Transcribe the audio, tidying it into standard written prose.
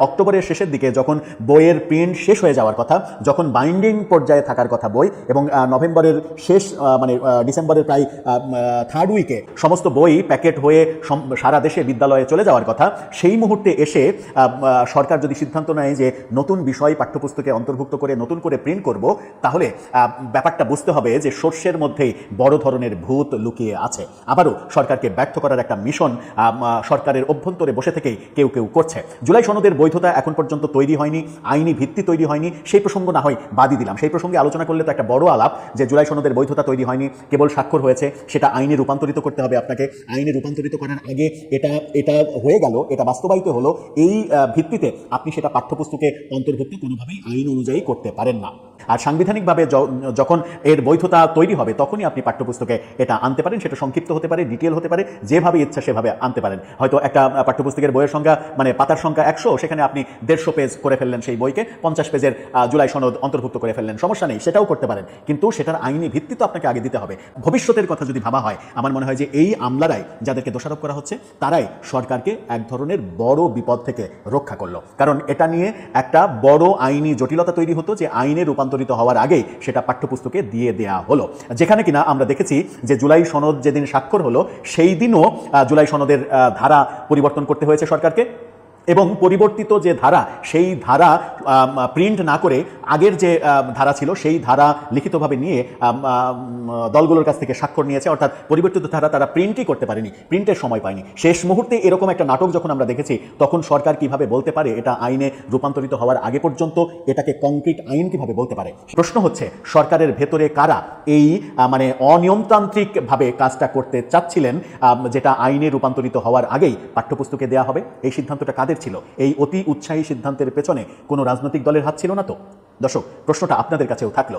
অক্টোবরের শেষের দিকে যখন বইয়ের প্রিন্ট শেষ হয়ে যাওয়ার কথা, যখন বাইন্ডিং পর্যায়ে থাকার কথা বই, এবং নভেম্বরের শেষ মানে ডিসেম্বরের প্রায় থার্ড উইকে সমস্ত বই প্যাকেট হয়ে সারা দেশে বিদ্যালয়ে চলে যাওয়ার কথা, সেই মুহূর্তে এসে সরকার যদি সিদ্ধান্ত নেয় যে নতুন বিষয় পাঠ্যপুস্তকে অন্তর্ভুক্ত করে নতুন করে প্রিন্ট করব, তাহলে ব্যাপারটা বুঝতে হবে যে সর্ষের মধ্যেই বড় ধরনের ভূত লুকিয়ে আছে। আবারও সরকারকে ব্যর্থ করার একটা মিশন সরকারের অভ্যন্তরে বসে থেকেই কেউ কেউ করছে। জুলাই সনদের বৈধতা এখন পর্যন্ত তৈরি হয়নি, আইনি ভিত্তি তৈরি হয়নি, সেই প্রসঙ্গ না হয় বাদই দিলাম। সেই প্রসঙ্গে আলোচনা করলে তো একটা বড় আলাপ যে জুলাই সনদের বৈধতা তৈরি হয়নি, কেবল স্বাক্ষর হয়েছে, সেটা আইনে রূপান্তরিত করতে হবে আপনাকে। আইনে রূপান্তরিত করার আগে এটা হয়ে গেল, এটা বাস্তবায়িত হলো, এই ভিত্তিতে আপনি সেটা পাঠ্যপুস্তকে অন্তর্ভুক্ত কোনোভাবেই আইন অনুযায়ী করতে পারেন না। আর সাংবিধানিকভাবে যখন এর বৈধতা তৈরি হবে তখনই আপনি পাঠ্যপুস্তকে এটা আনতে পারেন। সেটা সংক্ষিপ্ত হতে পারে, ডিটেল হতে পারে, যেভাবে ইচ্ছা সেভাবে আনতে পারেন। হয়তো একটা পাঠ্যপুস্তকের বইয়ের সংখ্যা মানে পাতার সংখ্যা 100, সেখানে আপনি 150 পেজ করে ফেললেন, সেই বইকে 50 পেজের জুলাই সনদ অন্তর্ভুক্ত করে ফেললেন, সমস্যা নেই, সেটাও করতে পারেন। কিন্তু সেটার আইনি ভিত্তি তো আপনাকে আগে দিতে হবে। ভবিষ্যতের কথা যদি ভাবা হয়, আমার মনে হয় যে এই আমলারাই, যাদেরকে দোষারোপ করা হচ্ছে, তারাই সরকারকে এক ধরনের বড় বিপদ থেকে রক্ষা করলো। কারণ এটা নিয়ে একটা বড় আইনি জটিলতা তৈরি হতো যে আইনে রূপান্তরিত হওয়ার আগেই সেটা পাঠ্যপুস্তকে দিয়ে দেয়া হলো। যেখানে কিনা আমরা দেখেছি যে জুলাই সনদ যেদিন স্বাক্ষর হলো সেই দিনও জুলাই সনদের ধারা পরিবর্তন করতে হয়েছে সরকারকে, এবং পরিবর্তিত যে ধারা, সেই ধারা প্রিন্ট না করে আগের যে ধারা ছিল সেই ধারা লিখিতভাবে নিয়ে দলগুলোর কাছ থেকে স্বাক্ষর নিয়েছে। অর্থাৎ পরিবর্তিত ধারা তারা প্রিন্টই করতে পারেনি, প্রিন্টের সময় পায়নি। শেষ মুহূর্তে এরকম একটা নাটক যখন আমরা দেখেছি, তখন সরকার কিভাবে বলতে পারে এটা আইনে রূপান্তরিত হওয়ার আগে পর্যন্ত এটাকে কংক্রিট আইন কিভাবে বলতে পারে? প্রশ্ন হচ্ছে সরকারের ভেতরে কারা এই মানে অনিয়মতান্ত্রিকভাবে কাজটা করতে চাচ্ছিলেন, যেটা আইনে রূপান্তরিত হওয়ার আগেই পাঠ্যপুস্তকে দেওয়া হবে? এই সিদ্ধান্তটা কাদের ছিল? এই অতি উৎসাহী সিদ্ধান্তের পেছনে কোনো রাজনৈতিক দলের হাত ছিল না তো? দর্শক, প্রশ্নটা আপনাদের কাছেও থাকলো।